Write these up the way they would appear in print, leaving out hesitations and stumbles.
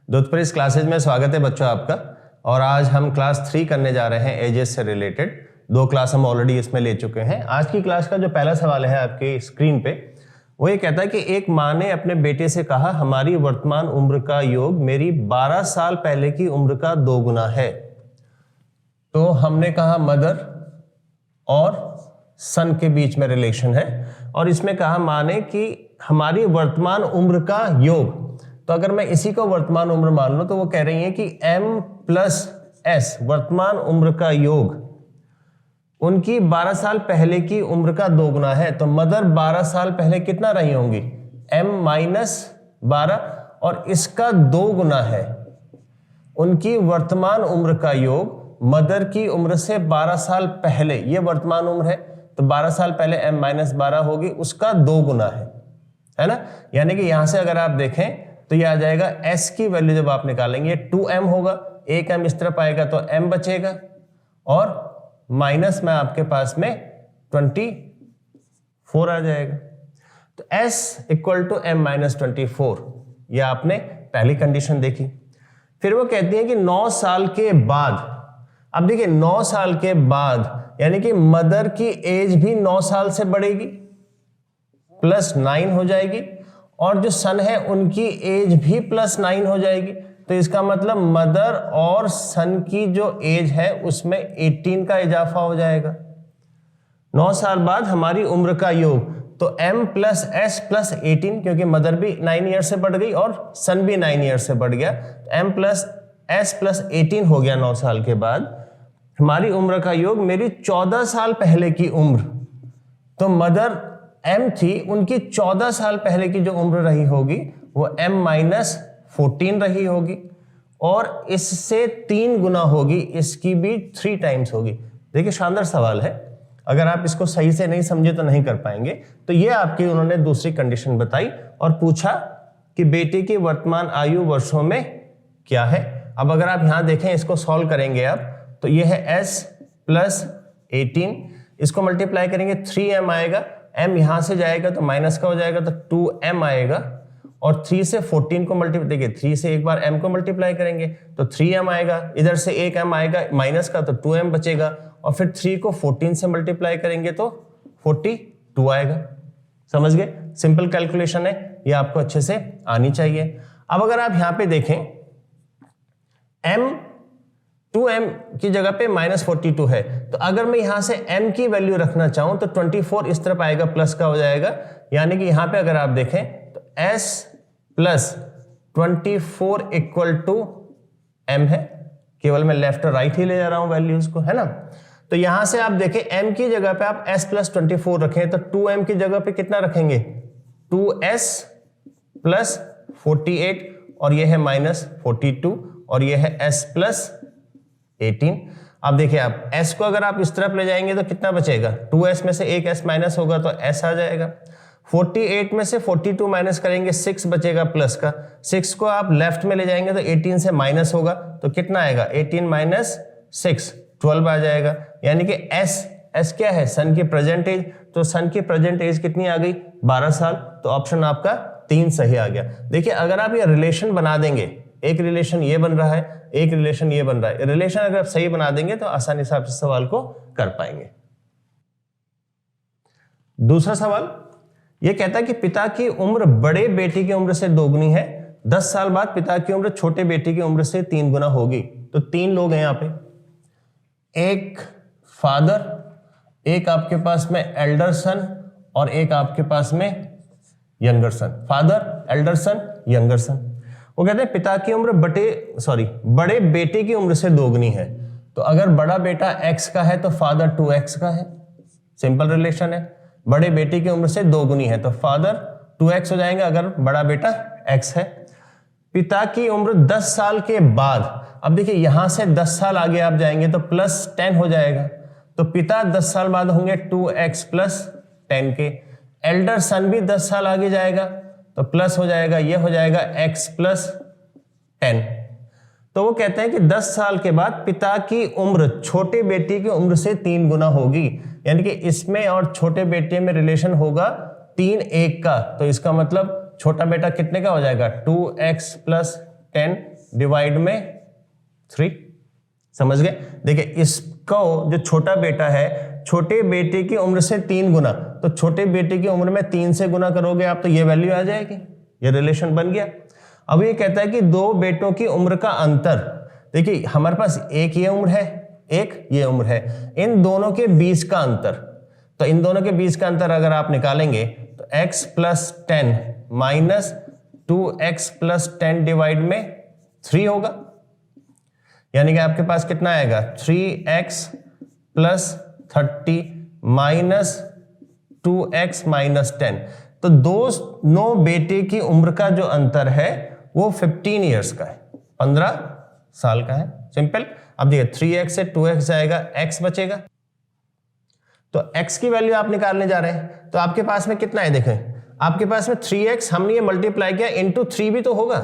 दूध पर इस क्लासेज में स्वागत है बच्चों आपका। और आज हम क्लास 3 करने जा रहे हैं एजेस से रिलेटेड। 2 क्लास हम ऑलरेडी इसमें ले चुके हैं। आज की क्लास का जो पहला सवाल है आपके स्क्रीन पे, वो ये कहता है कि एक माँ ने अपने बेटे से कहा, हमारी वर्तमान उम्र का योग मेरी 12 साल पहले की उम्र का 2 गुना है। तो हमने कहा मदर और सन के बीच में रिलेशन है, और इसमें कहा माँ ने कि हमारी वर्तमान उम्र का योग। तो अगर मैं इसी को वर्तमान उम्र मान लूं तो वो कह रही है कि m प्लस s वर्तमान उम्र का योग उनकी 12 साल पहले की उम्र का 2 गुना है। तो मदर 12 साल पहले कितना रही होंगी, m माइनस 12, और इसका 2 गुना है। उनकी वर्तमान उम्र का योग मदर की उम्र से 12 साल पहले, ये वर्तमान उम्र है, तो 12 साल पहले m माइनस 12 होगी, उसका 2 गुना है ना। यानी कि यहां से अगर आप देखें तो ये आ जाएगा s की वैल्यू जब आप निकालेंगे 2m होगा, एक m इस तरफ आएगा तो m बचेगा, और माइनस में आपके पास में 24 आ जाएगा। तो s equal to m minus 24, ये आपने पहली कंडीशन देखी। फिर वो कहती है कि 9 साल के बाद, अब देखिए 9 साल के बाद यानी कि मदर की एज भी 9 साल से बढ़ेगी, प्लस 9 हो जाएगी, और जो सन है उनकी एज भी प्लस 9 हो जाएगी। तो इसका मतलब मदर और सन की जो एज है उसमें 18 का इजाफा हो जाएगा। 9 साल बाद हमारी उम्र का योग, तो m प्लस s प्लस 18, क्योंकि मदर भी 9 ईयर से बढ़ गई और सन भी 9 ईयर से बढ़ गया, तो m प्लस s प्लस 18 हो गया 9 साल के बाद। हमारी उम्र का योग मेरी 14 साल पहले की उम्र, तो मदर m थी, उनकी 14 साल पहले की जो उम्र रही होगी वो m माइनस 14 रही होगी, और इससे 3 गुना होगी, इसकी भी 3 टाइम्स होगी। देखिए शानदार सवाल है, अगर आप इसको सही से नहीं समझे तो नहीं कर पाएंगे। तो ये आपकी उन्होंने दूसरी कंडीशन बताई और पूछा कि बेटे की वर्तमान आयु वर्षों में क्या है। अब अगर आप यहां देखें, इसको सॉल्व करेंगे आप, तो ये है s प्लस 18, इसको मल्टीप्लाई करेंगे 3m आएगा, m यहां से जाएगा तो माइनस का हो जाएगा, तो 2m आएगा, और 3 से 14 को मल्टीप्लाई, देखिए 3 से एक बार m को मल्टीप्लाई करेंगे तो 3m आएगा, इधर से एक m आएगा माइनस का, तो 2m बचेगा, और फिर 3 को 14 से मल्टीप्लाई करेंगे तो 42 आएगा। समझ गए, सिंपल कैलकुलेशन है, ये आपको अच्छे से आनी चाहिए। अब अगर आप यहां पे देखें, m 2m की जगह पे माइनस 42 है, तो अगर मैं यहां से m की वैल्यू रखना चाहूं तो 24 इस तरफ आएगा, प्लस का हो जाएगा। यानी कि यहां पे अगर आप देखें तो s plus 24 equal to m है, केवल मैं लेफ्ट और राइट ही ले जा रहा हूं वैल्यूज को, है ना। तो यहां से आप देखें m की जगह पे आप s प्लस 24 रखें, तो 2m की जगह पे कितना रखेंगे, 2s प्लस 48, और ये है माइनस 42, और ये है s प्लस 18। अब देखिए आप s को अगर आप इस तरफ ले जाएंगे तो कितना बचेगा, 2s में से एक s माइनस होगा तो s आ जाएगा। 48 में से 42 माइनस करेंगे, 6 बचेगा प्लस का, 6 को आप लेफ्ट में ले जाएंगे तो 18 से माइनस होगा, तो कितना आएगा, 18 माइनस 6 12 आ जाएगा। यानी कि s क्या है, सन की प्रेजेंट एज, तो सन की प्रेजेंट एज कितनी आ गई, 12 साल, तो ऑप्शन आपका 3 सही आ गया। देखिए अगर आप ये रिलेशन बना देंगे, एक रिलेशन ये बन रहा है, एक रिलेशन ये बन रहा है, रिलेशन अगर आप सही बना देंगे तो आसानी से आप इस सवाल को कर पाएंगे। दूसरा सवाल ये कहता है कि पिता की उम्र बड़े बेटे की उम्र से 2 गुनी है, 10 साल बाद पिता की उम्र छोटे बेटे की उम्र से 3 गुना होगी। तो 3 लोग हैं यहां पे, एक फादर, एक आपके पास में एल्डर सन, और एक आपके पास में यंगर सन। फादर, एल्डर सन, यंगर सन। वो कहते हैं पिता की उम्र बड़े बेटे की उम्र से 2 गुनी है। तो अगर बड़ा बेटा x का है तो फादर 2x का है, सिंपल रिलेशन है। बड़े बेटे की उम्र से 2 गुनी है तो फादर 2x हो जाएंगे अगर बड़ा बेटा x है। पिता की उम्र 10 साल के बाद, अब देखिए यहां से 10 साल आगे आप जाएंगे तो प्लस 10 हो जाएगा, तो पिता 10 साल बाद होंगे 2x प्लस 10 के। एल्डर सन भी 10 साल आगे जाएगा तो प्लस हो जाएगा, ये हो जाएगा x प्लस 10। तो वो कहते हैं कि 10 साल के बाद पिता की उम्र छोटे बेटे की उम्र से 3 गुना होगी। यानी कि इसमें और छोटे बेटे में रिलेशन होगा 3 1 का, तो इसका मतलब छोटा बेटा कितने का हो जाएगा, 2x प्लस 10 डिवाइड में 3। समझ गए? देखिए इसको जो छोटा बेटा है, छोटे बेटे की उम्र से 3 गुना, तो छोटे बेटे की उम्र में 3 से गुना करोगे आप तो ये वैल्यू आ जाएगी, ये रिलेशन बन गया। अब ये कहता है कि 2 बेटों की उम्र का अंतर, देखिए हमारे पास एक ये उम्र है, एक ये उम्र है, इन दोनों के बीच का अंतर, तो इन दोनों के बीच का अंतर अगर आप निकालेंगे तो x + 10 माइनस 2x + 10 डिवाइड में 3 होगा, यानी कि आपके पास कितना आएगा 3x + 30 माइनस 2x - 10। तो दोनों बेटे की उम्र का जो अंतर है वो 15 ईयर्स का है, 15 साल का है। सिंपल। अब देखिए 3x से 2x जाएगा, x बचेगा, तो x की वैल्यू आप निकालने जा रहे हैं, तो आपके पास में कितना है देखें, आपके पास में 3x हमने ये मल्टीप्लाई किया इंटू 3 भी तो होगा,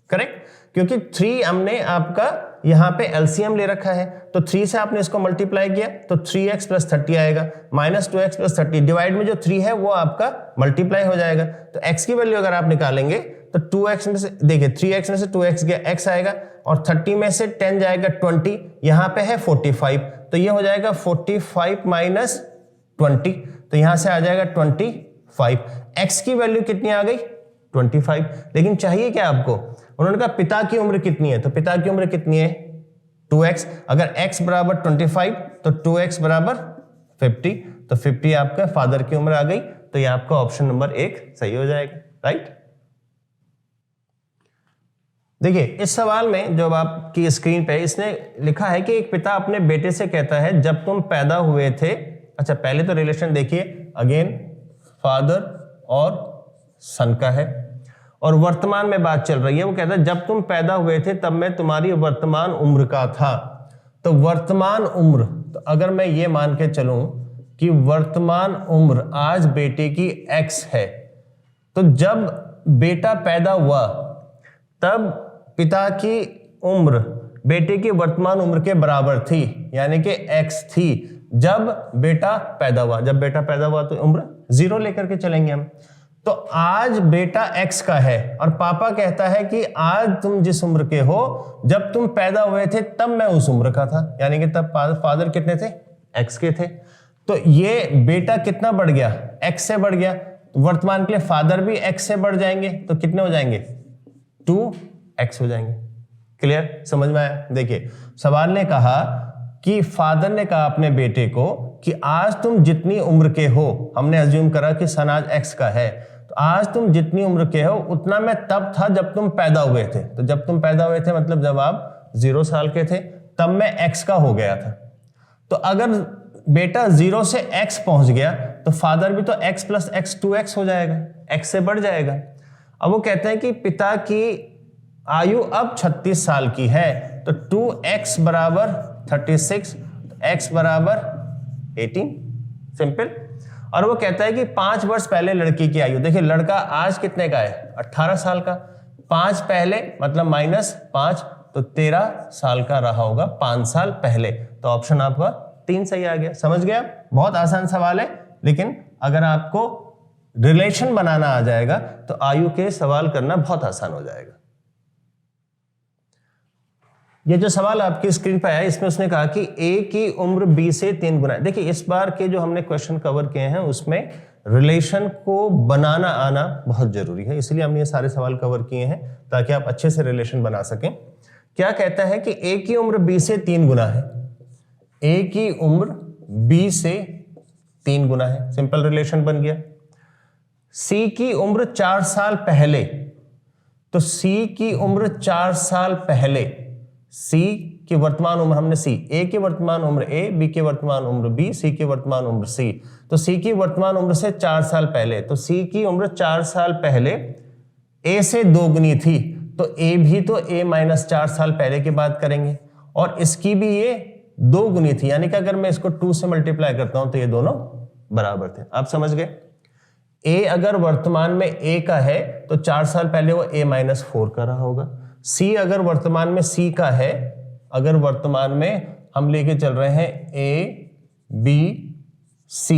करेक्ट, क्योंकि 3 हमने आपका यहां पे एलसीएम ले रखा है, तो 3 से आपने इसको मल्टीप्लाई किया तो 3x + 30 आएगा, माइनस 2x + 30 डिवाइड में जो 3 है वो आपका मल्टीप्लाई हो जाएगा। तो x की वैल्यू अगर आप निकालेंगे तो 2x में से देखिए 3x में से 2x गया, x आएगा, और 30 में से 10 जाएगा 20, यहां पे है 45, तो ये हो जाएगा 45 माइनस 20, तो यहां से आ जाएगा 25। x की वैल्यू कितनी आ गई 25। लेकिन चाहिए क्या आपको, उन्होंने कहा पिता की उम्र कितनी है, तो पिता की उम्र कितनी है 2x, अगर x बराबर 25 तो 2x बराबर 50, तो 50 आपका फादर की उम्र आ गई, तो ये आपका ऑप्शन नंबर 1 सही हो जाएगा, राइट। देखिए इस सवाल में जो आपकी स्क्रीन पे इसने लिखा है कि एक पिता अपने बेटे से कहता है जब तुम पैदा हुए थे, अच्छा पहले तो रिलेशन देखिए, अगेन फादर और सन का है, और वर्तमान में बात चल रही है, वो कहता है जब तुम पैदा हुए थे तब मैं तुम्हारी वर्तमान उम्र का था। तो वर्तमान उम्र, तो अगर मैं ये मान के चलूं कि वर्तमान उम्र आज बेटे की x है, तो जब बेटा पैदा हुआ तब पिता की उम्र बेटे की वर्तमान उम्र के बराबर थी, यानी कि x थी जब बेटा पैदा हुआ। जब बेटा पैदा हुआ तो उम्र 0 लेकर के चलेंगे हम। तो आज बेटा x का है और पापा कहता है कि आज तुम जिस उम्र के हो, जब तुम पैदा हुए थे तब मैं उस उम्र का था, यानी कि तब फादर कितने थे x के थे। तो ये बेटा कितना बढ़ गया, x से बढ़ गया, वर्तमान के लिए फादर भी x से बढ़ जाएंगे, तो कितने हो जाएंगे 2x हो जाएंगे। क्लियर, समझ में आया? देखिए सवाल ने कहा कि फादर ने कहा अपने बेटे को कि आज तुम जितनी उम्र के हो, हमने अज्यूम करा कि सन आज x का है, तो आज तुम जितनी उम्र के हो उतना मैं तब था जब तुम पैदा हुए थे। तो जब तुम पैदा हुए थे मतलब जब आप 0 साल के थे, तब मैं x का हो गया था। तो अगर बेटा 0 से x पहुंच गया तो फादर भी तो x + x 2x हो जाएगा, x से बढ़ जाएगा। अब वो कहते हैं कि पिता की आयु अब 36 साल की है, तो 2x बराबर 36, तो x बराबर 18, सिंपल। और वो कहता है कि 5 वर्ष पहले लड़की की आयु, देखिए लड़का आज कितने का है 18 साल का, 5 पहले मतलब -5, तो 13 साल का रहा होगा 5 साल पहले, तो ऑप्शन आपका 3 सही आ गया। समझ गया? बहुत आसान सवाल है, लेकिन अगर आपको रिलेशन बनाना आ जाएगा तो आयु के सवाल करना बहुत आसान हो जाएगा। ये जो सवाल आपकी स्क्रीन पर आया इसमें उसने कहा कि a की उम्र b से 3 गुना। देखिए इस बार के जो हमने क्वेश्चन कवर किए हैं उसमें रिलेशन को बनाना आना बहुत जरूरी है, इसलिए हमने ये सारे सवाल कवर किए हैं ताकि आप अच्छे से रिलेशन बना सकें। क्या कहता है कि a की उम्र b से 3 गुना है, a की उम्र b से 3 गुना है, सिंपल रिलेशन बन गया। c की उम्र 4 साल पहले, तो c की उम्र 4 साल पहले, c की वर्तमान उम्र हमने a की वर्तमान उम्र a, b की वर्तमान उम्र b, c की वर्तमान उम्र c, तो c की वर्तमान उम्र से 4 साल पहले, तो c की उम्र 4 साल पहले a से 2 गुनी थी, तो a भी तो a - 4 साल पहले की बात करेंगे, और इसकी भी ये 2 गुनी थी, यानी कि अगर मैं इसको 2 से मल्टीप्लाई करता हूं तो ये दोनों बराबर थे। आप समझ गए? a अगर वर्तमान में a का है तो 4 साल पहले वो a - 4 का रहा होगा। c अगर वर्तमान में c का है, अगर वर्तमान में हम लेके चल रहे हैं a b c,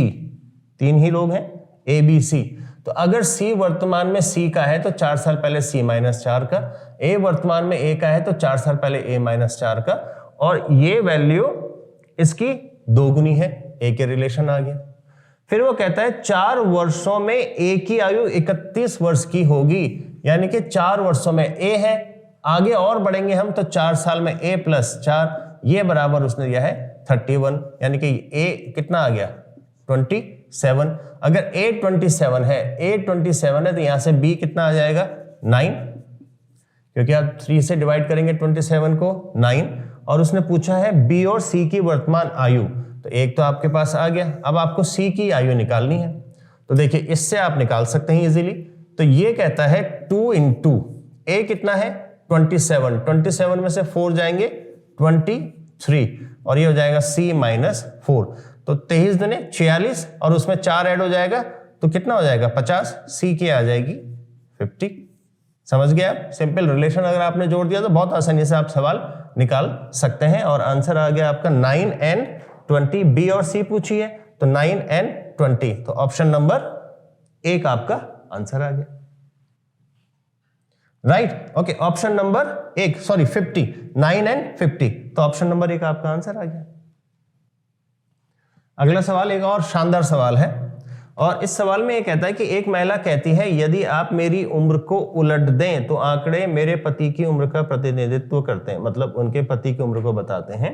3 ही लोग हैं a b c, तो अगर c वर्तमान में c का है तो 4 साल पहले c - 4 का, ए वर्तमान में ए का है तो 4 साल पहले ए माइनस 4 का, और ये वैल्यू इसकी दोगुनी है, ए के रिलेशन आ गया। फिर वो कहता है 4 वर्षों में ए की आयु 31 वर्ष की होगी, यानी कि 4 वर्षों में ए है, आगे और बढ़ेंगे हम तो 4 साल में ए प्लस 4, ये बराबर उसने दिया है 31, यानी कि ए कितना आ गया 27। अगर ए 27 है, ए 27 है तो यहां से बी कितना आ जाएगा 9, क्योंकि आप 3 से डिवाइड करेंगे 27 को 9, और उसने पूछा है बी और सी की वर्तमान आयु, तो एक तो आपके पास आ गया। अब आपको सी की आयु निकालनी है, तो देखिए इससे आप निकाल सकते हैं इजीली। तो ये कहता है 2 इंटू ए कितना है 27, 27 में से 4 जाएंगे 23, और ये हो जाएगा सी माइनस 4, तो 23 दुने 46, और उसमें 4 ऐड हो जाएगा तो कितना हो जाएगा 50, सी की आ जाएगी 50। समझ गए आप? सिंपल रिलेशन अगर आपने जोड़ दिया तो बहुत आसानी से आप सवाल निकाल सकते हैं, और आंसर आ गया आपका 9 and 20। बी और सी पूछी है तो 9 and 20, तो ऑप्शन नंबर 1 आपका आंसर आ गया। Right, okay, option number 1, sorry 50, 9 and 50, तो ऑप्शन नंबर 1 आपका आंसर आ गया। अगला सवाल एक और शानदार सवाल है, और इस सवाल में ये कहता है कि एक महिला कहती है यदि आप मेरी उम्र को उलट दें तो आंकड़े मेरे पति की उम्र का प्रतिनिधित्व करते हैं, मतलब उनके पति की उम्र को बताते हैं।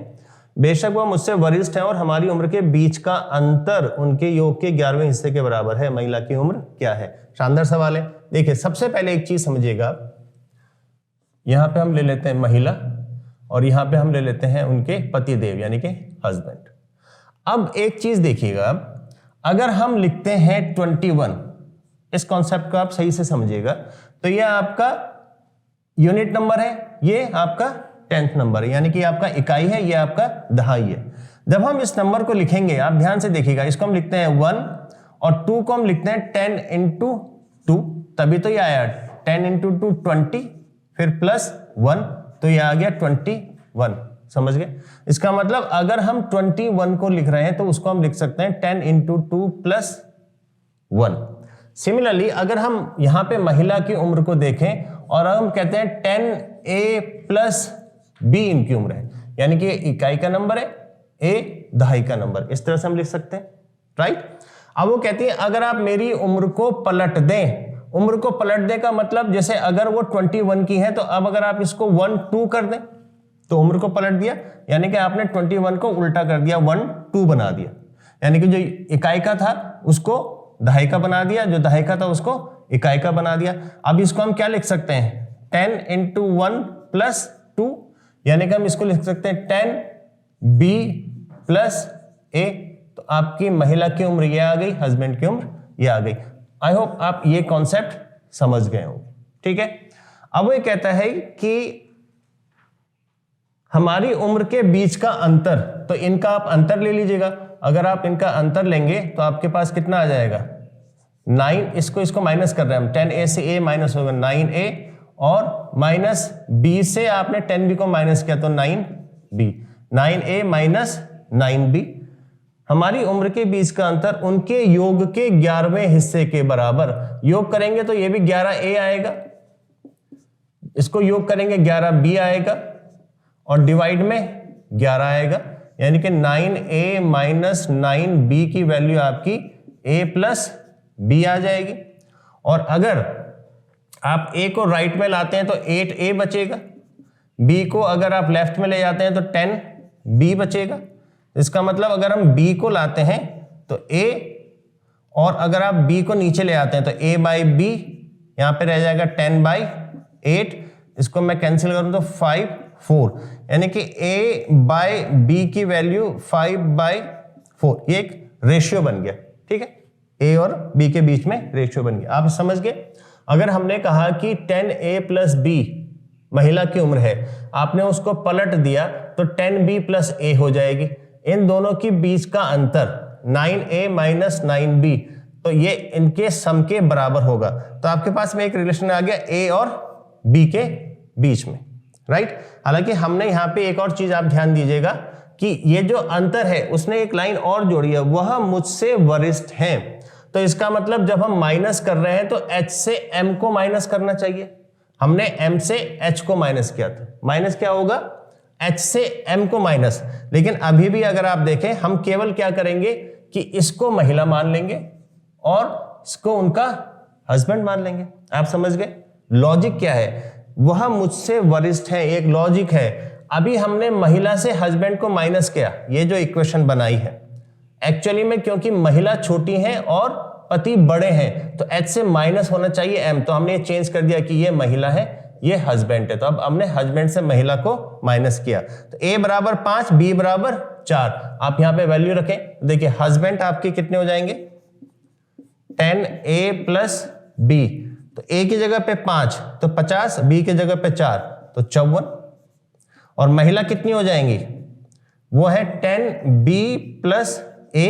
बेशक वह मुझसे वरिष्ठ है और हमारी उम्र के बीच का अंतर उनके योग के 11वें हिस्से के बराबर है, महिला की उम्र क्या है? शानदार सवाल है। देखिए सबसे पहले एक चीज समझिएगा, यहां पे हम ले लेते हैं महिला और यहां पे हम ले लेते हैं उनके पतिदेव यानी कि हस्बैंड। अब एक चीज देखिएगा, अगर हम लिखते हैं 21, इस कॉन्सेप्ट को आप सही से समझिएगा, तो यह आपका यूनिट नंबर है, ये आपका 10th नंबर है, यानी कि आपका इकाई है, ये आपका दहाई है। जब हम इस नंबर को लिखेंगे, आप ध्यान से देखिएगा, इसको हम लिखते हैं 1 और 2 को हम लिखते हैं 10 इंटू 2, तभी तो ये आया 10 इंटू 2 20, फिर प्लस 1, तो ये आ गया 21। समझ गए? इसका मतलब अगर हम 21 को लिख रहे हैं तो उसको हम लिख सकते हैं 10 इंटू 2 प्लस 1। सिमिलरली अगर हम यहां पे महिला की उम्र को देखें और हम कहते हैं 10a प्लस b इनकी उम्र है, यानी कि इकाई का नंबर है, a दहाई का नंबर, इस तरह से हम लिख सकते हैं। राइट, अब वो कहती है अगर आप मेरी उम्र को पलट दें, उम्र को पलट दें का मतलब जैसे अगर वो 21 की है तो अब अगर आप इसको 1 2 कर दें तो उम्र को पलट दिया, यानी कि आपने 21 को उल्टा कर दिया, 1 2 बना दिया, यानी कि जो इकाई का था उसको दहाई का बना दिया, जो दहाई का था उसको इकाई का बना दिया। अब इसको हम क्या लिख सकते हैं 10 इंटू 1 प्लस 2, यानी कि हम इसको लिख सकते हैं 10b प्लस a, तो आपकी महिला की उम्र ये आ गई, हस्बैंड की उम्र ये आ गई। आई होप आप ये कॉन्सेप्ट समझ गए होंगे। ठीक है, अब वो कहता है कि हमारी उम्र के बीच का अंतर, तो इनका आप अंतर ले लीजिएगा, अगर आप इनका अंतर लेंगे तो आपके पास कितना आ जाएगा 9, इसको माइनस कर रहे हैं हम, 10a से a माइनस होगा 9a, और माइनस b से आपने 10b को माइनस किया तो 9b, 9a माइनस 9b। हमारी उम्र के बीच का अंतर उनके योग के 11वें हिस्से के बराबर, योग करेंगे तो ये भी 11a आएगा, इसको योग करेंगे 11b आएगा, और डिवाइड में 11 आएगा, यानी कि 9a माइनस 9b की वैल्यू आपकी a प्लस b आ जाएगी। और अगर आप a को राइट में लाते हैं तो 8a बचेगा, b को अगर आप लेफ्ट में ले जाते हैं तो 10b बचेगा। इसका मतलब अगर हम b को लाते हैं तो a, और अगर आप b को नीचे ले आते हैं तो a बाई b, यहां पे रह जाएगा 10 बाई 8, इसको मैं कैंसिल करूं तो 5 4, यानी कि a बाई b की वैल्यू 5 बाई 4, ये एक रेशियो बन गया। ठीक है, a और b के बीच में रेशियो बन गया, आप समझ गए। अगर हमने कहा कि 10a प्लस b महिला की उम्र है, आपने उसको पलट दिया तो 10b प्लस a हो जाएगी, इन दोनों के बीच का अंतर 9a माइनस 9b, तो ये इनके सम के बराबर होगा। तो आपके पास में एक रिलेशन आ गया a और b के बीच में। राइट, हालांकि हमने यहां पे एक और चीज आप ध्यान दीजिएगा कि ये जो अंतर है उसने एक लाइन और जोड़ी है, वह मुझसे वरिष्ठ हैं, तो इसका मतलब जब हम माइनस कर रहे हैं तो h से m को माइनस करना चाहिए। हमने m से h को माइनस किया था, माइनस क्या होगा, h से m को माइनस। लेकिन अभी भी अगर आप देखें, हम केवल क्या करेंगे कि इसको महिला मान लेंगे और इसको उनका हस्बैंड मान लेंगे। आप समझ गए लॉजिक क्या है, वह मुझसे वरिष्ठ है, एक लॉजिक है। अभी हमने महिला से हस्बैंड को माइनस किया, ये जो इक्वेशन बनाई है एक्चुअली में, क्योंकि महिला छोटी है और पति बड़े हैं तो h से माइनस होना चाहिए m, तो हमने ये चेंज कर दिया कि ये महिला है, ये हस्बैंड है। तो अब हमने हस्बैंड से महिला को माइनस किया, तो a बराबर 5, b बराबर 4। आप यहां पे वैल्यू रखें, देखिए हस्बैंड आपके कितने हो जाएंगे, 10a प्लस b, तो a की जगह पे 5 तो 50, b की जगह पे 4 तो 54, और महिला कितनी हो जाएंगी, वो है 10b प्लस a,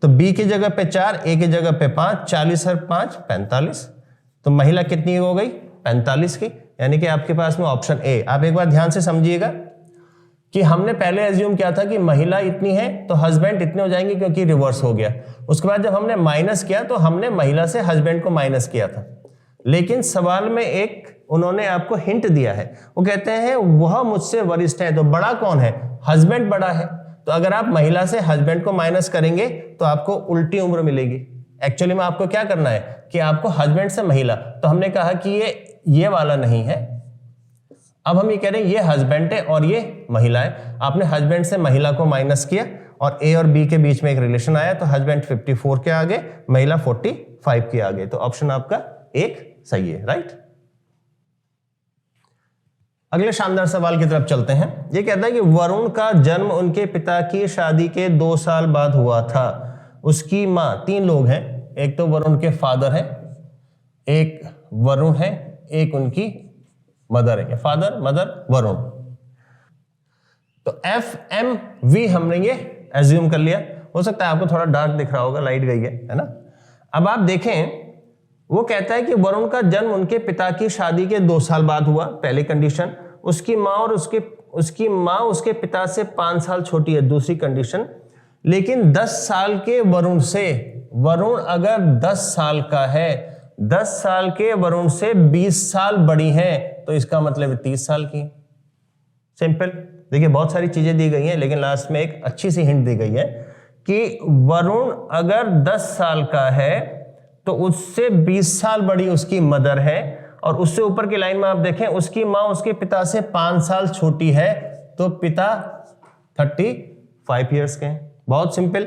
तो b की जगह पे 4, a की जगह पे 5, 40 और 5 45, तो महिला कितनी हो गई 45 की, यानी कि आपके पास में ऑप्शन ए। आप एक बार ध्यान से समझिएगा कि हमने पहले एज्यूम किया था कि महिला इतनी है तो हस्बैंड इतने हो जाएंगे, क्योंकि रिवर्स हो गया। उसके बाद जब हमने माइनस किया तो हमने महिला से हस्बैंड को माइनस किया था, लेकिन सवाल में एक उन्होंने आपको हिंट दिया है, वो कहते हैं वह मुझसे वरिष्ठ है, तो बड़ा कौन है, हस्बैंड बड़ा है। तो अगर आप महिला से हस्बैंड को माइनस करेंगे तो आपको उल्टी उम्र मिलेगी। एक्चुअली में आपको क्या करना है कि आपको हस्बैंड से महिला, तो हमने कहा कि ये वाला नहीं है, अब हम ये कह रहे हैं ये हस्बैंड है और ये महिला है। आपने हस्बैंड से महिला को माइनस किया और ए और बी के बीच में एक रिलेशन आया, तो हस्बैंड 54 के आगे, महिला 45 के आगे, तो ऑप्शन आपका एक सही है, राइट। अगले शानदार सवाल की तरफ चलते हैं। ये कहता है कि वरुण का जन्म उनके पिता की शादी के 2 साल बाद हुआ था। उसकी मां, 3 लोग हैं, एक तो वरुण के फादर हैं, एक वरुण है, एक उनकी मदर है, फादर मदर वरुण। तो एफ एम वी हमने ये एज्यूम कर लिया। हो सकता है आपको थोड़ा डार्क दिख रहा होगा, लाइट गई है ना। अब आप देखें, वो कहता है कि वरुण का जन्म उनके पिता की शादी के 2 साल बाद हुआ, पहली कंडीशन। उसकी मां उसके पिता से 5 साल छोटी है, दूसरी कंडीशन। लेकिन 10 साल के वरुण से, वरुण अगर 10 साल का है, 10 साल के वरुण से 20 साल बड़ी है, तो इसका मतलब 30 साल की। सिंपल। देखिए बहुत सारी चीजें दी गई हैं, लेकिन लास्ट में एक अच्छी सी हिंट दी गई है कि वरुण अगर 10 साल का है तो उससे 20 साल बड़ी उसकी मदर है, और उससे ऊपर की लाइन में आप देखें उसकी मां उसके पिता से 5 साल छोटी है, तो पिता 35 ईयर्स के हैं। बहुत सिंपल।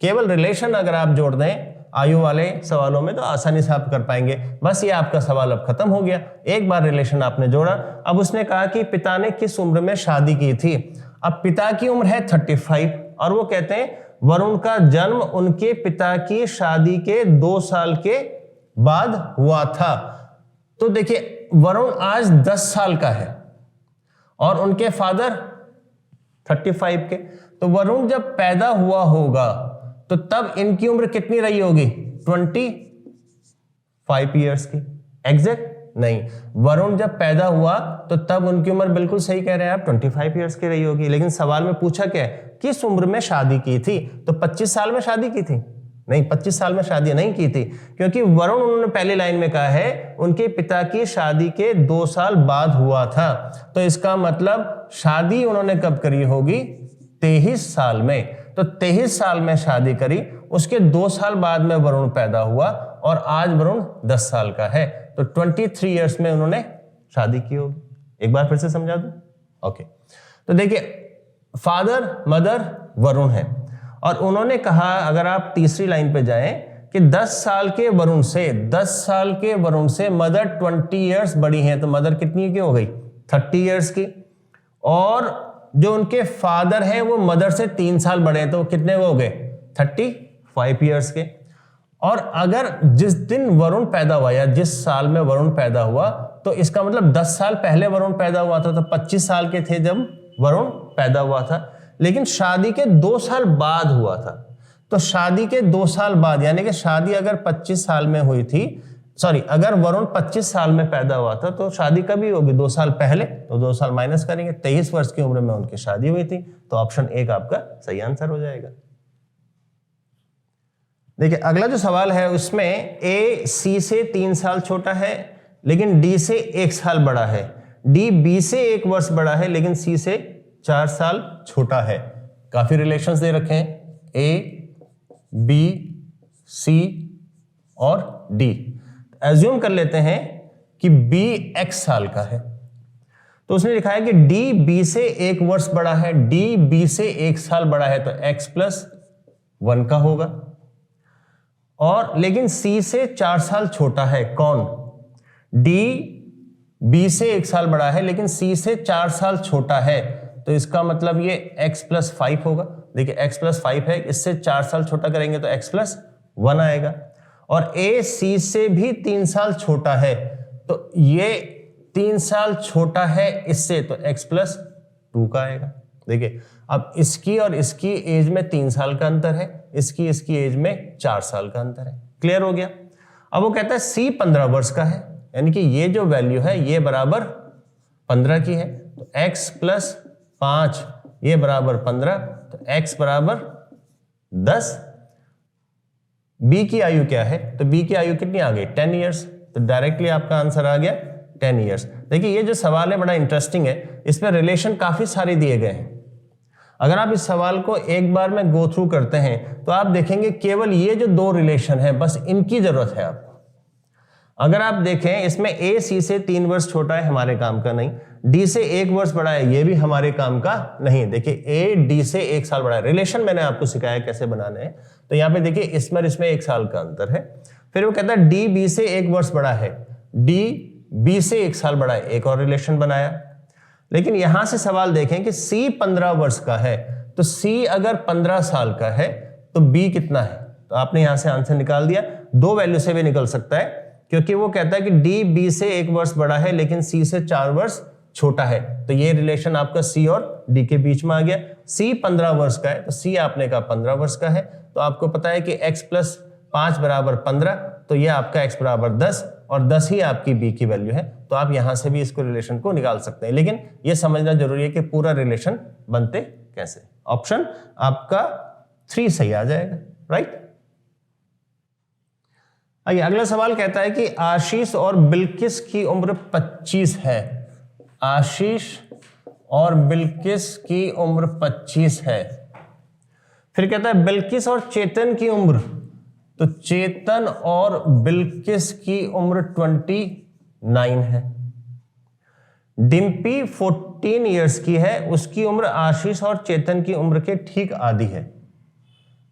केवल रिलेशन अगर आप जोड़ दें आयु वाले सवालों में तो आसानी से आप कर पाएंगे। बस ये आपका सवाल अब खत्म हो गया, एक बार रिलेशन आपने जोड़ा। अब उसने कहा कि पिता ने किस उम्र में शादी की थी। अब पिता की उम्र है 35 और वो कहते हैं वरुण का जन्म उनके पिता की शादी के 2 साल के बाद हुआ था। तो देखिए वरुण आज 10 साल का है और उनके फादर 35 के, तो वरुण जब पैदा हुआ होगा तो तब इनकी उम्र कितनी रही होगी, 25 ईयर्स की। एग्जैक्ट नहीं, वरुण जब पैदा हुआ तो तब उनकी उम्र, बिल्कुल सही कह रहे हैं आप, 25 ईयर्स की रही होगी। लेकिन सवाल में पूछा क्या है, किस उम्र में शादी की थी, तो 25 साल में शादी की थी? नहीं, 25 साल में शादी नहीं की थी, क्योंकि वरुण, उन्होंने पहली लाइन में कहा है उनके पिता की शादी के 2 साल बाद हुआ था, तो इसका मतलब शादी उन्होंने कब करी होगी, 23 साल में। तो 23 साल में शादी करी, उसके 2 साल बाद में वरुण पैदा हुआ और आज वरुण 10 साल का है, तो 23 ईयर्स में उन्होंने शादी की होगी। एक बार फिर से समझा दूं। ओके, तो देखिए फादर मदर वरुण है और उन्होंने कहा, अगर आप तीसरी लाइन पे जाएं, कि 10 साल के वरुण से, 10 साल के वरुण से मदर 20 ईयर्स बड़ी हैं, तो मदर कितनी की हो गई, 30 ईयर्स की। और जो उनके फादर हैं वो मदर से 3 साल बड़े हैं, तो वो कितने हो गए, 35 ईयर्स के। और अगर जिस दिन वरुण पैदा हुआ या जिस साल में वरुण पैदा हुआ, तो इसका मतलब 10 साल पहले वरुण पैदा हुआ था, तो 25 साल के थे जब वरुण पैदा हुआ था। लेकिन शादी के 2 साल बाद हुआ था, तो शादी के 2 साल बाद, यानी कि शादी अगर 25 साल में हुई थी, सॉरी, अगर वरुण 25 साल में पैदा हुआ था तो शादी कभी होगी, 2 साल पहले, तो 2 साल माइनस करेंगे, 23 वर्ष की उम्र में उनकी शादी हुई थी, तो ऑप्शन एक आपका सही आंसर हो जाएगा। देखिए अगला जो सवाल है उसमें ए सी से 3 साल छोटा है, लेकिन डी से 1 साल बड़ा है, डी बी से 1 वर्ष बड़ा है लेकिन सी से 4 साल छोटा है। काफी रिलेशंस दे रखे हैं, ए, बी, सी और डी। एज्यूम कर लेते हैं कि बी x साल का है, तो उसने लिखा है कि डी बी से 1 वर्ष बड़ा है, डी बी से 1 साल बड़ा है, तो x प्लस 1 का होगा। और लेकिन सी से 4 साल छोटा है, कौन? डी बी से 1 साल बड़ा है लेकिन सी से 4 साल छोटा है, तो इसका मतलब ये x प्लस 5 होगा। देखिए x प्लस 5 है, इससे 4 साल छोटा करेंगे तो x प्लस 1 आएगा। और a सी से भी 3 साल छोटा है, तो ये 3 साल छोटा है इससे, तो x प्लस 2 का आएगा। देखिए अब इसकी और इसकी एज में 3 साल का अंतर है, इसकी एज में 4 साल का अंतर है। क्लियर हो गया? अब वो कहता है c 15 वर्ष का है, यानी कि ये जो वैल्यू है ये बराबर 15 की है, तो x प्लस 5 ये बराबर 15, तो x बराबर 10। b की आयु क्या है? तो b की आयु कितनी आ गई? 10 ईयर्स। तो डायरेक्टली आपका आंसर आ गया 10 ईयर्स। देखिए ये जो सवाल है बड़ा इंटरेस्टिंग है, इसमें रिलेशन काफी सारे दिए गए हैं। अगर आप इस सवाल को एक बार में गो थ्रू करते हैं तो आप देखेंगे केवल ये जो 2 रिलेशन है बस इनकी जरूरत है आपको। अगर आप देखें इसमें a c से 3 वर्ष छोटा है, हमारे काम का नहीं, d से 1 वर्ष बड़ा है, ये भी हमारे काम का नहीं। देखिए a d से 1 साल बड़ा है, रिलेशन मैंने आपको सिखाया कैसे बनाने हैं। तो यहाँ पे देखिए इसमें 1 साल का अंतर है। फिर वो कहता है d b से 1 वर्ष बड़ा है, d b से 1 साल बड़ा है, एक और रिलेशन बनाया। लेकिन यहां से सवाल देखें कि c 15 वर्ष का है, तो c अगर 15 साल का है तो b कितना है? तो आपने यहां से आंसर निकाल दिया। 2 वैल्यू से भी निकल सकता है, क्योंकि वो कहता है कि d b से 1 वर्ष बड़ा है लेकिन c से 4 वर्ष छोटा है, तो ये रिलेशन आपका c और d के बीच में आ गया। c 15 वर्ष का है, तो c आपने कहा 15 वर्ष का है, तो आपको पता है कि x प्लस 5 बराबर 15, तो ये आपका x बराबर 10 और 10 ही आपकी b की वैल्यू है। तो आप यहां से भी इसको रिलेशन को निकाल सकते हैं, लेकिन ये समझना जरूरी है कि पूरा रिलेशन बनते कैसे। ऑप्शन आपका 3 सही आ जाएगा, राइट। आइए अगला सवाल कहता है कि आशीष और बिल्किस की उम्र 25 है। आशीष और बिल्किस की उम्र 25 है। फिर कहता है बिल्किस और चेतन की उम्र, तो चेतन और बिल्किस की उम्र 29 है। डिम्पी 14 इयर्स की है, उसकी उम्र आशीष और चेतन की उम्र के ठीक आधी है।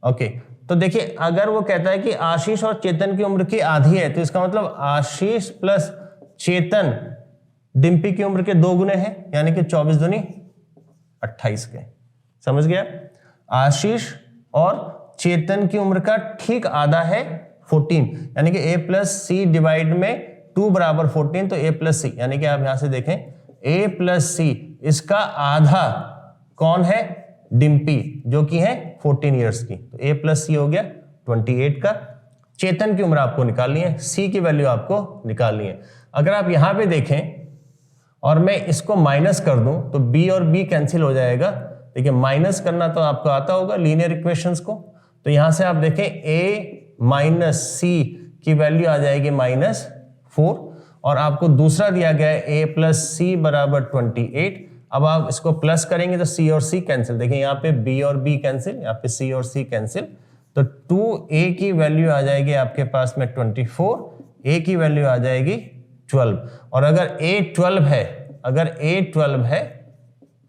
ओके, तो देखिए अगर वो कहता है कि आशीष और चेतन की उम्र की आधी है, तो इसका मतलब आशीष प्लस चेतन डिम्पी की उम्र के 2 गुने हैं, यानी कि 24 दूनी 28 के। समझ गया? आशीष और चेतन की उम्र का ठीक आधा है 14, यानी कि a प्लस सी डिवाइड में 2 बराबर 14, तो a प्लस सी, यानी कि आप यहां से देखें a प्लस सी, इसका आधा कौन है? डिम्पी, जो कि है 14 इयर्स की, तो a प्लस सी हो गया 28 का। चेतन की उम्र आपको निकालनी है, c की वैल्यू आपको निकालनी है। अगर आप यहां पे देखें और मैं इसको माइनस कर दूं तो b और b कैंसिल हो जाएगा। देखिए माइनस करना तो आपको आता होगा लीनियर इक्वेशंस को, तो यहां से आप देखें a माइनस सी की वैल्यू आ जाएगी -4, और आपको दूसरा दिया गया है a प्लस सी बराबर 28। अब आप इसको प्लस करेंगे तो c और c कैंसिल, देखिए यहाँ पे b और b कैंसिल, यहाँ पे c और c कैंसिल, तो 2a की वैल्यू आ जाएगी आपके पास में 24, a की वैल्यू आ जाएगी 12। और अगर a 12 है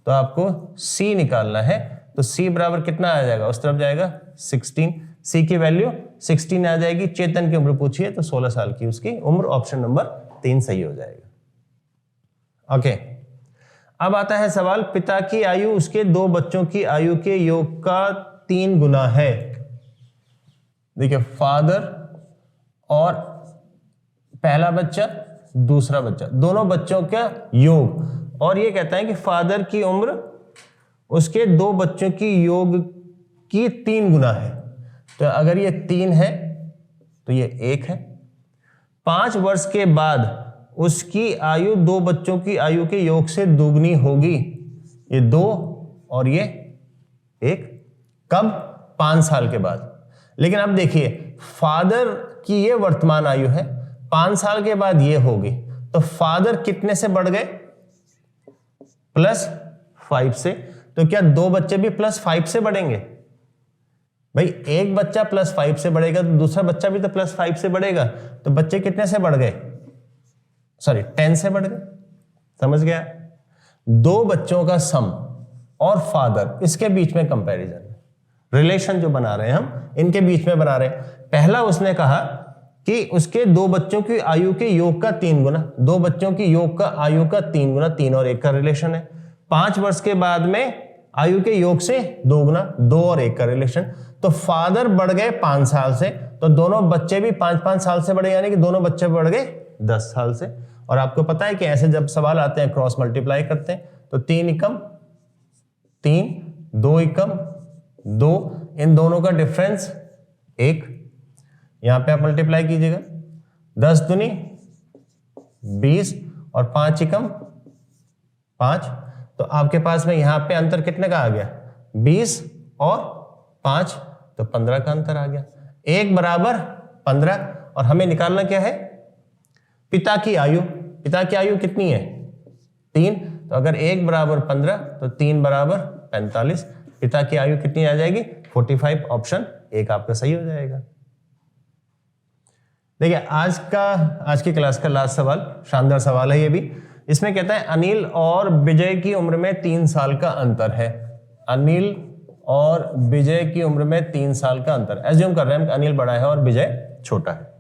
तो आपको c निकालना है, तो c बराबर कितना आ जाएगा? उस तरफ जाएगा 16, c की वैल्यू 16 आ जाएगी। चेतन की उम्र पूछिए तो 16 साल की उसकी उम्र, ऑप्शन नंबर 3 सही हो जाएगा। ओके, अब आता है सवाल, पिता की आयु उसके 2 बच्चों की आयु के योग का 3 गुना है। देखिए फादर और पहला बच्चा, दूसरा बच्चा, दोनों बच्चों का योग, और ये कहता है कि फादर की उम्र उसके 2 बच्चों की योग की 3 गुना है। तो अगर ये 3 है तो ये 1 है। 5 वर्ष के बाद उसकी आयु 2 बच्चों की आयु के योग से दोगुनी होगी, ये 2 और ये 1। कब? 5 साल के बाद। लेकिन अब देखिए फादर की ये वर्तमान आयु है, 5 साल के बाद ये होगी, तो फादर कितने से बढ़ गए? +5 से। तो क्या दो बच्चे भी +5 से बढ़ेंगे? भाई एक बच्चा +5 से बढ़ेगा तो दूसरा बच्चा भी तो +5 से बढ़ेगा। तो बच्चे कितने से बढ़ गए? सॉरी 10 से बढ़ गए। समझ गया? दो बच्चों का सम और फादर, इसके बीच में कंपैरिजन, रिलेशन जो बना रहे हैं हम, इनके बीच में बना रहे हैं। पहला उसने कहा कि उसके दो बच्चों की आयु के योग का 3 गुना, दो बच्चों की योग का आयु का 3 गुना, 3 और 1 का रिलेशन है। 5 वर्ष के बाद में आयु के योग से 2 गुना, 2 और 1 का रिलेशन। तो फादर बढ़ गए 5 साल से, तो दोनों बच्चे भी 5-5 साल से बढ़े, यानी कि दोनों बच्चे बढ़ गए 10 साल से। और आपको पता है कि ऐसे जब सवाल आते हैं क्रॉस मल्टीप्लाई करते हैं तो 3 एकम 3, 2 एकम 2, इन दोनों का डिफरेंस 1। यहां पे आप मल्टीप्लाई कीजिएगा, 10 दूनी 20 और 5 एकम 5। तो आपके पास में यहां पे अंतर कितने का आ गया? 20 और 5, तो 15 का अंतर आ गया। 1 बराबर 15। और हमें निकालना क्या है? पिता की आयु। पिता की आयु कितनी है? 3। तो अगर 1 बराबर 15 तो 3 बराबर 45। पिता की आयु कितनी आ जाएगी? 45। ऑप्शन 1 आपका सही हो जाएगा। देखिए आज की क्लास का लास्ट सवाल, शानदार सवाल है ये भी। इसमें कहता है अनिल और विजय की उम्र में 3 साल का अंतर है। अनिल और विजय की उम्र में 3 साल का अंतर। एज्यूम कर रहे हैं अनिल बड़ा है और विजय छोटा है।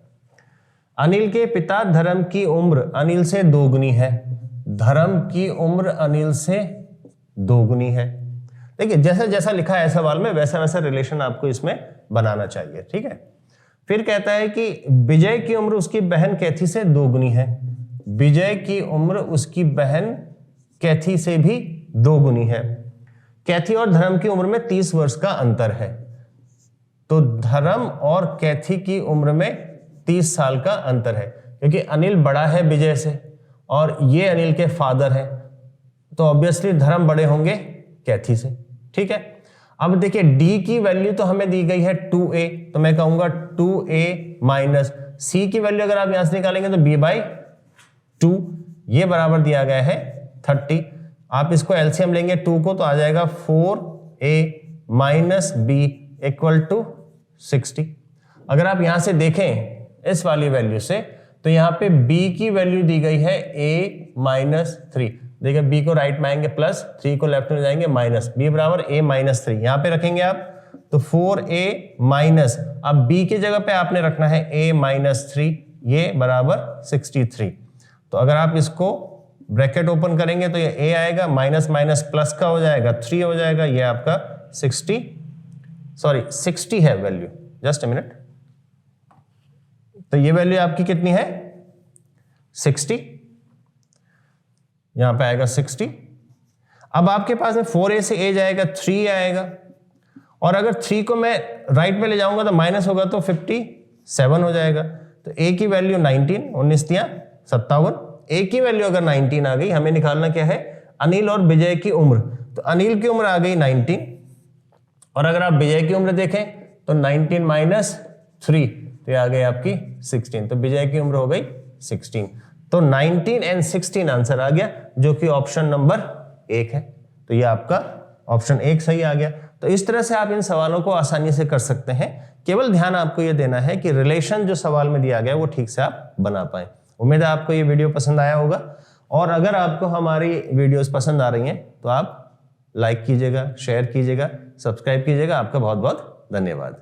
अनिल के पिता धर्म की उम्र अनिल से 2 गुनी है। धर्म की उम्र अनिल से 2 गुनी है। देखिए जैसा जैसा लिखा है सवाल में वैसा वैसा रिलेशन आपको इसमें बनाना चाहिए, ठीक है। फिर कहता है कि विजय की उम्र उसकी बहन कैथी से 2 गुनी है। विजय की उम्र उसकी बहन कैथी से भी 2 गुनी है। कैथी और धर्म की उम्र में 30 वर्ष का अंतर है। तो धर्म और कैथी की उम्र में 30 साल का अंतर है, क्योंकि अनिल बड़ा है विजय से और ये अनिल के फादर हैं, तो ऑब्वियसली धर्म बड़े होंगे कैथी से, ठीक है। अब देखिए डी की वैल्यू तो हमें दी गई है 2a, तो मैं कहूंगा 2a माइनस सी की वैल्यू अगर आप यहां से निकालेंगे तो b/2, ये बराबर दिया गया है 30। आप इसको एलसीएम लेंगे 2 को तो आ जाएगा 4a minus b equal to 60। अगर आप यहां से देखें इस वाली वैल्यू से तो यहां पे b की वैल्यू दी गई है a-3। देखिए b को राइट में आएंगे प्लस, 3 को लेफ्ट में जाएंगे माइनस, b बराबर a-3 यहां पे रखेंगे आप तो 4a माइनस, अब b की जगह पे आपने रखना है a-3, ये बराबर 63। तो अगर आप इसको ब्रैकेट ओपन करेंगे तो ये a आएगा, माइनस माइनस प्लस का हो जाएगा 3 हो जाएगा, ये आपका 60 है वैल्यू, जस्ट अ मिनट। तो ये वैल्यू आपकी कितनी है? 60, यहां पे आएगा 60। अब आपके पास में 4a से a जाएगा 3 आएगा, और अगर 3 को मैं राइट में ले जाऊंगा तो माइनस होगा तो 57 हो जाएगा। तो a की वैल्यू 19, 19×57। a की वैल्यू अगर 19 आ गई, हमें निकालना क्या है? अनिल और विजय की उम्र। तो अनिल की उम्र आ गई 19, और अगर आप विजय की उम्र देखें तो 19 माइनस 3, तो ये आ गई आपकी 16। तो विजय की उम्र हो गई 16। तो 19 एंड 16 आंसर आ गया, जो कि ऑप्शन नंबर 1 है। तो ये आपका ऑप्शन 1 सही आ गया। तो इस तरह से आप इन सवालों को आसानी से कर सकते हैं। केवल ध्यान आपको ये देना है कि रिलेशन जो सवाल में दिया गया वो ठीक से आप बना पाए। उम्मीद है आपको ये वीडियो पसंद आया होगा, और अगर आपको हमारी वीडियोस पसंद आ रही हैं तो आप लाइक कीजिएगा, शेयर कीजिएगा, सब्सक्राइब कीजिएगा। आपका बहुत बहुत धन्यवाद।